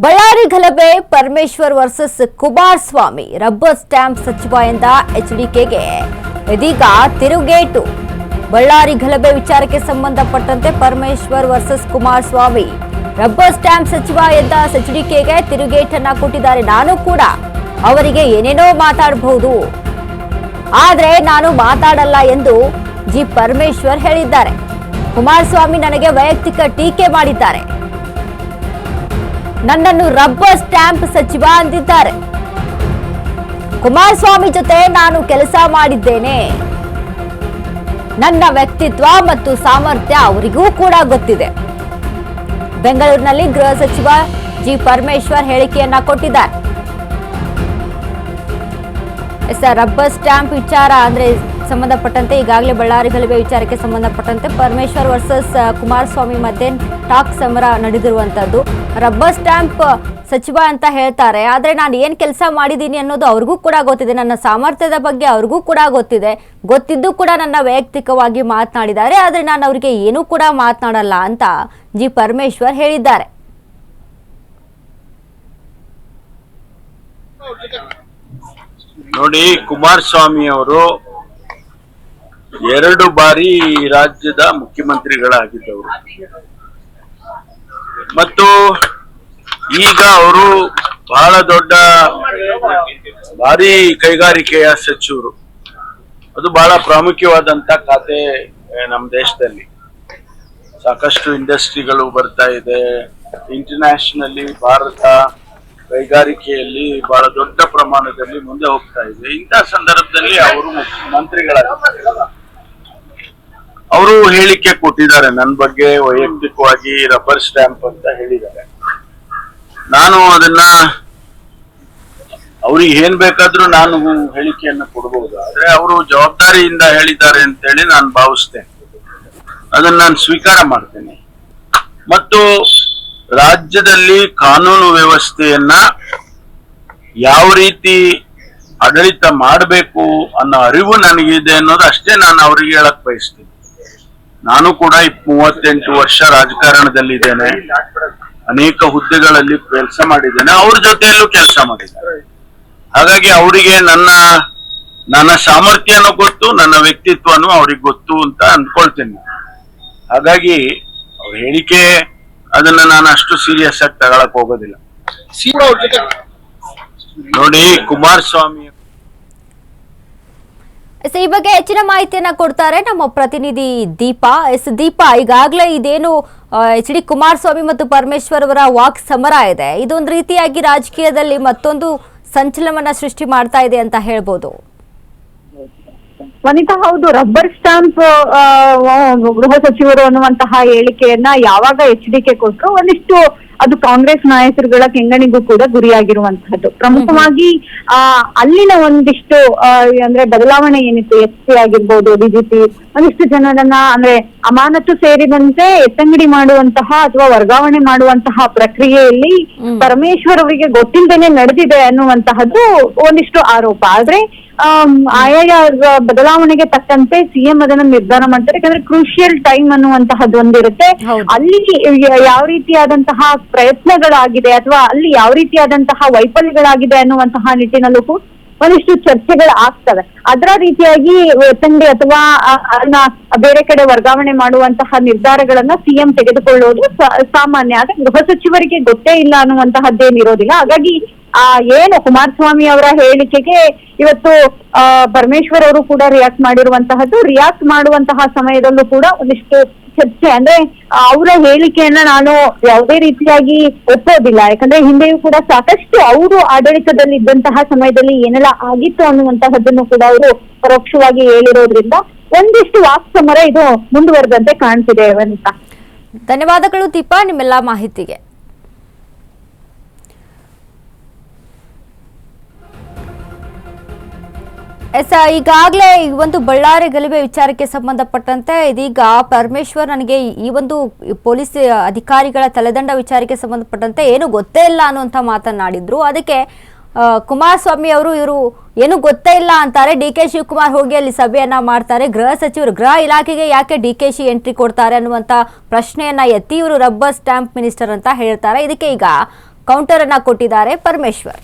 ಬಳ್ಳಾರಿ ಗಲಭೆ Parameshwar versus Kumaraswamy rubber stamp ಸಚಿವ ಎಂದ ಎಚ್ಡಿಕೆಗೆ ಇದೀಗ ತಿರುಗೇಟು. ಬಳ್ಳಾರಿ ಗಲಭೆ ವಿಚಾರಕ್ಕೆ ಸಂಬಂಧಪಟ್ಟಂತೆ Parameshwar versus Kumaraswamy rubber stamp ಸಚಿವ ಎಂದ ಎಚ್ಡಿಕೆಗೆ ತಿರುಗೇಟನ್ನ ಕೊಟ್ಟಿದ್ದಾರೆ. ನಾನು ಕೂಡ ಅವರಿಗೆ ಏನೇನೋ ಮಾತಾಡಬಹುದು, ಆದ್ರೆ ನಾನು ಮಾತಾಡಲ್ಲ ಎಂದು ಜಿ ಪರಮೇಶ್ವರ್ ಹೇಳಿದ್ದಾರೆ. ಕುಮಾರಸ್ವಾಮಿ ನನಗೆ ವೈಯಕ್ತಿಕ ಟೀಕೆ ಮಾಡಿದ್ದಾರೆ, ನನ್ನನ್ನು ರಬ್ಬರ್ ಸ್ಟ್ಯಾಂಪ್ ಸಚಿವ ಅಂದಿದ್ದಾರೆ. ಕುಮಾರಸ್ವಾಮಿ ಜೊತೆ ನಾನು ಕೆಲಸ ಮಾಡಿದ್ದೇನೆ, ನನ್ನ ವ್ಯಕ್ತಿತ್ವ ಮತ್ತು ಸಾಮರ್ಥ್ಯ ಅವರಿಗೂ ಕೂಡ ಗೊತ್ತಿದೆ. ಬೆಂಗಳೂರಿನಲ್ಲಿ ಗೃಹ ಸಚಿವ ಜಿ ಪರಮೇಶ್ವರ್ ಹೇಳಿಕೆಯನ್ನ ಕೊಟ್ಟಿದ್ದಾರೆ. ರಬ್ಬರ್ ಸ್ಟ್ಯಾಂಪ್ ವಿಚಾರ ಅಂದ್ರೆ ಸಂಬಂಧಪಟ್ಟಂತೆ ಈಗಾಗಲೇ ಬಳ್ಳಾರಿ ಗಲಭೆ ವಿಚಾರಕ್ಕೆ ಸಂಬಂಧಪಟ್ಟಂತೆ ಪರಮೇಶ್ವರ್ ವರ್ಸಸ್ ಕುಮಾರಸ್ವಾಮಿ ಮಧ್ಯೆ ಟಾಕ್ ಸಮರ ನಡೆದಿರುವಂತದ್ದು. ರಬ್ಬರ್ ಸ್ಟ್ಯಾಂಪ್ ಸಚಿವ ಅಂತ ಹೇಳ್ತಾರೆ, ಆದ್ರೆ ನಾನು ಏನ್ ಕೆಲಸ ಮಾಡಿದ್ದೀನಿ ಅನ್ನೋದು ಅವ್ರಿಗೂ ಕೂಡ ಗೊತ್ತಿದೆ, ನನ್ನ ಸಾಮರ್ಥ್ಯದ ಬಗ್ಗೆ ಅವ್ರಿಗೂ ಕೂಡ ಗೊತ್ತಿದೆ. ಗೊತ್ತಿದ್ದು ಕೂಡ ನನ್ನ ವೈಯಕ್ತಿಕವಾಗಿ ಮಾತನಾಡಿದ್ದಾರೆ, ಆದ್ರೆ ನಾನು ಅವರಿಗೆ ಏನೂ ಕೂಡ ಮಾತನಾಡಲ್ಲ ಅಂತ ಜಿ ಪರಮೇಶ್ವರ್ ಹೇಳಿದ್ದಾರೆ. ನೋಡಿ, ಕುಮಾರಸ್ವಾಮಿ ಅವರು 2 ಬಾರಿ ರಾಜ್ಯದ ಮುಖ್ಯಮಂತ್ರಿಗಳಾಗಿದ್ದವರು ಮತ್ತು ಈಗ ಅವರು ಬಹಳ ದೊಡ್ಡ ಭಾರಿ ಕೈಗಾರಿಕೆಯ ಸಚಿವರು. ಅದು ಬಹಳ ಪ್ರಾಮುಖ್ಯವಾದಂತ ಖಾತೆ. ನಮ್ಮ ದೇಶದಲ್ಲಿ ಸಾಕಷ್ಟು ಇಂಡಸ್ಟ್ರಿಗಳು ಬರ್ತಾ ಇದೆ. ಇಂಟರ್ನ್ಯಾಷನಲಿ ಭಾರತ ಕೈಗಾರಿಕೆಯಲ್ಲಿ ಬಹಳ ದೊಡ್ಡ ಪ್ರಮಾಣದಲ್ಲಿ ಮುಂದೆ ಹೋಗ್ತಾ ಇದೆ. ಇಂಥ ಸಂದರ್ಭದಲ್ಲಿ ಅವರು ಮಂತ್ರಿಗಳಾಗಿದ್ದಾರೆ. ಅವರು ಹೇಳಿಕೆ ಕೊಟ್ಟಿದ್ದಾರೆ, ನನ್ನ ಬಗ್ಗೆ ವೈಯಕ್ತಿಕವಾಗಿ ರಬ್ಬರ್ ಸ್ಟ್ಯಾಂಪ್ ಅಂತ ಹೇಳಿದ್ದಾರೆ. ನಾನು ಅದನ್ನ ಅವ್ರಿಗೆ ಏನ್ ಬೇಕಾದ್ರೂ ನಾನು ಹೇಳಿಕೆಯನ್ನು ಕೊಡಬಹುದು, ಆದ್ರೆ ಅವರು ಜವಾಬ್ದಾರಿಯಿಂದ ಹೇಳಿದ್ದಾರೆ ಅಂತೇಳಿ ನಾನು ಭಾವಿಸ್ತೇನೆ. ಅದನ್ನ ನಾನು ಸ್ವೀಕಾರ ಮಾಡ್ತೇನೆ. ಮತ್ತು ರಾಜ್ಯದಲ್ಲಿ ಕಾನೂನು ವ್ಯವಸ್ಥೆಯನ್ನ ಯಾವ ರೀತಿ ಆಡಳಿತ ಮಾಡಬೇಕು ಅನ್ನೋ ಅರಿವು ನನಗಿದೆ ಅನ್ನೋದು ಅಷ್ಟೇ ನಾನು ಅವರಿಗೆ ಹೇಳಕ್ ಬಯಸ್ತೀನಿ. ನಾನು ಕೂಡ 38 ವರ್ಷ ರಾಜಕಾರಣದಲ್ಲಿದ್ದೇನೆ, ಅನೇಕ ಹುದ್ದೆಗಳಲ್ಲಿ ಕೆಲಸ ಮಾಡಿದ್ದೇನೆ, ಅವ್ರ ಜೊತೆಯಲ್ಲೂ ಕೆಲಸ ಮಾಡಿದ್ದೇನೆ. ಹಾಗಾಗಿ ಅವರಿಗೆ ನನ್ನ ಸಾಮರ್ಥ್ಯನೂ ಗೊತ್ತು, ನನ್ನ ವ್ಯಕ್ತಿತ್ವನೂ ಅವ್ರಿಗೆ ಗೊತ್ತು ಅಂತ ಅಂದ್ಕೊಳ್ತೇನೆ. ಹಾಗಾಗಿ ಅವ್ರ ಹೇಳಿಕೆ ಅದನ್ನ ನಾನು ಅಷ್ಟು ಸೀರಿಯಸ್ ಆಗಿ ತಗೊಳಕ್ ಹೋಗೋದಿಲ್ಲ. ನೋಡಿ, ಕುಮಾರಸ್ವಾಮಿ ಈ ಬಗ್ಗೆ ಹೆಚ್ಚಿನ ಮಾಹಿತಿಯನ್ನ ಕೊಡ್ತಾರೆ ನಮ್ಮ ಪ್ರತಿನಿಧಿ ದೀಪಾ. ದೀಪಾ, ಈಗಾಗಲೇ ಇದೇನು ಎಚ್ ಡಿ ಕುಮಾರಸ್ವಾಮಿ ಮತ್ತು ಪರಮೇಶ್ವರ್ ಅವರ ವಾಕ್ ಸಮರ ಇದೆ, ಇದೊಂದು ರೀತಿಯಾಗಿ ರಾಜಕೀಯದಲ್ಲಿ ಮತ್ತೊಂದು ಸಂಚಲನವನ್ನ ಸೃಷ್ಟಿ ಮಾಡ್ತಾ ಇದೆ ಅಂತ ಹೇಳ್ಬೋದು. ವನಿತಾ, ಹೌದು. ರಬ್ಬರ್ ಸ್ಟಾಂಪ್ ಗೃಹ ಸಚಿವರು ಅನ್ನುವಂತಹ ಹೇಳಿಕೆಯನ್ನ ಯಾವಾಗ ಎಚ್ಡಿಕೆ ಕೊಟ್ಟರು, ಒಂದಿಷ್ಟು ಅದು ಕಾಂಗ್ರೆಸ್ ನಾಯಕರುಗಳ ಕೆಂಗಣಿಗೂ ಕೂಡ ಗುರಿಯಾಗಿರುವಂತಹದ್ದು. ಪ್ರಮುಖವಾಗಿ ಅಲ್ಲಿನ ಒಂದಿಷ್ಟು ಅಂದ್ರೆ ಬದಲಾವಣೆ ಏನಿತ್ತು, ಎಸ್ಪಿ ಆಗಿರ್ಬೋದು, ಡಿಜಿಪಿ, ಒಂದಿಷ್ಟು ಜನರನ್ನ ಅಂದ್ರೆ ಅಮಾನತು ಸೇರಿದಂತೆ ಎತ್ತಂಗಡಿ ಮಾಡುವಂತಹ ಅಥವಾ ವರ್ಗಾವಣೆ ಮಾಡುವಂತಹ ಪ್ರಕ್ರಿಯೆಯಲ್ಲಿ ಪರಮೇಶ್ವರ್ ಅವರಿಗೆ ಗೊತ್ತಿಲ್ಲದೇನೆ ನಡೆದಿದೆ ಅನ್ನುವಂತಹದ್ದು ಒಂದಿಷ್ಟು ಆರೋಪ. ಆದ್ರೆ ಆಯಾ ಬದಲಾವಣೆಗೆ ತಕ್ಕಂತೆ ಸಿಎಂ ಅದನ್ನ ನಿರ್ಧಾರ ಮಾಡ್ತಾರೆ. ಯಾಕಂದ್ರೆ ಕ್ರೂಷಿಯಲ್ ಟೈಮ್ ಅನ್ನುವಂತಹದ್ದು ಒಂದಿರುತ್ತೆ. ಅಲ್ಲಿ ಯಾವ ರೀತಿಯಾದಂತಹ ಪ್ರಯತ್ನಗಳಾಗಿದೆ ಅಥವಾ ಅಲ್ಲಿ ಯಾವ ರೀತಿಯಾದಂತಹ ವೈಫಲ್ಯಗಳಾಗಿದೆ ಅನ್ನುವಂತಹ ನಿಟ್ಟಿನಲ್ಲೂ ಕೂಡ ಒಂದಿಷ್ಟು ಚರ್ಚೆಗಳು ಆಗ್ತವೆ. ಅದರ ರೀತಿಯಾಗಿ ಎತ್ತಂಗಡಿ ಅಥವಾ ಬೇರೆ ಕಡೆ ವರ್ಗಾವಣೆ ಮಾಡುವಂತಹ ನಿರ್ಧಾರಗಳನ್ನ ಸಿಎಂ ತೆಗೆದುಕೊಳ್ಳೋದು ಸಾಮಾನ್ಯ. ಆದ್ರೆ ಗೃಹ ಸಚಿವರಿಗೆ ಗೊತ್ತೇ ಇಲ್ಲ ಅನ್ನುವಂತಹದ್ದೇನಿರೋದಿಲ್ಲ. ಹಾಗಾಗಿ ಏನು ಕುಮಾರಸ್ವಾಮಿ ಅವರ ಹೇಳಿಕೆಗೆ ಇವತ್ತು ಪರಮೇಶ್ವರ್ ಅವರು ಕೂಡ ರಿಯಾಕ್ಟ್ ಮಾಡಿರುವಂತಹದ್ದು. ರಿಯಾಕ್ಟ್ ಮಾಡುವಂತಹ ಸಮಯದಲ್ಲೂ ಕೂಡ ಒಂದಿಷ್ಟು ಚರ್ಚೆ, ಅಂದ್ರೆ ಅವರ ಹೇಳಿಕೆಯನ್ನ ನಾನು ಯಾವುದೇ ರೀತಿಯಾಗಿ ಒಪ್ಪೋದಿಲ್ಲ. ಯಾಕಂದ್ರೆ ಹಿಂದೆಯೂ ಕೂಡ ಸಾಕಷ್ಟು ಅವರು ಆಡಳಿತದಲ್ಲಿ ಇದ್ದಂತಹ ಸಮಯದಲ್ಲಿ ಏನೆಲ್ಲ ಆಗಿತ್ತು ಅನ್ನುವಂತಹದ್ದನ್ನು ಕೂಡ ಅವರು ಪರೋಕ್ಷವಾಗಿ ಹೇಳಿರೋದ್ರಿಂದ ಒಂದಿಷ್ಟು ವಾಕ್ ಸಮರ ಇದು ಮುಂದುವರೆದಂತೆ ಕಾಣ್ತಿದೆ. ಅಂತ ಧನ್ಯವಾದಗಳು ದೀಪಾ, ನಿಮ್ಮೆಲ್ಲ ಮಾಹಿತಿಗೆ. ಈಗಾಗಲೇ ಈ ಒಂದು ಬಳ್ಳಾರಿ ಗಲಭೆ ವಿಚಾರಕ್ಕೆ ಸಂಬಂಧಪಟ್ಟಂತೆ ಇದೀಗ ಪರಮೇಶ್ವರ್ ನನಗೆ ಈ ಒಂದು ಪೊಲೀಸ್ ಅಧಿಕಾರಿಗಳ ತಲೆದಂಡ ವಿಚಾರಕ್ಕೆ ಸಂಬಂಧಪಟ್ಟಂತೆ ಏನು ಗೊತ್ತೇ ಇಲ್ಲ ಅನ್ನುವಂಥ ಮಾತನಾಡಿದ್ರು. ಅದಕ್ಕೆ ಕುಮಾರಸ್ವಾಮಿ ಅವರು ಇವರು ಏನು ಗೊತ್ತೇ ಇಲ್ಲ ಅಂತಾರೆ. ಡಿ ಕೆ ಶಿವಕುಮಾರ್ ಹೋಗಿ ಅಲ್ಲಿ ಸಭೆಯನ್ನ ಮಾಡ್ತಾರೆ. ಗೃಹ ಸಚಿವರು ಗೃಹ ಇಲಾಖೆಗೆ ಯಾಕೆ ಡಿ ಕೆ ಶಿ ಎಂಟ್ರಿ ಕೊಡ್ತಾರೆ ಅನ್ನುವಂಥ ಪ್ರಶ್ನೆಯನ್ನ ಎತ್ತಿ ಇವರು ರಬ್ಬರ್ ಸ್ಟ್ಯಾಂಪ್ ಮಿನಿಸ್ಟರ್ ಅಂತ ಹೇಳ್ತಾರೆ. ಇದಕ್ಕೆ ಈಗ ಕೌಂಟರ್ ಅನ್ನ ಕೊಟ್ಟಿದ್ದಾರೆ ಪರಮೇಶ್ವರ್.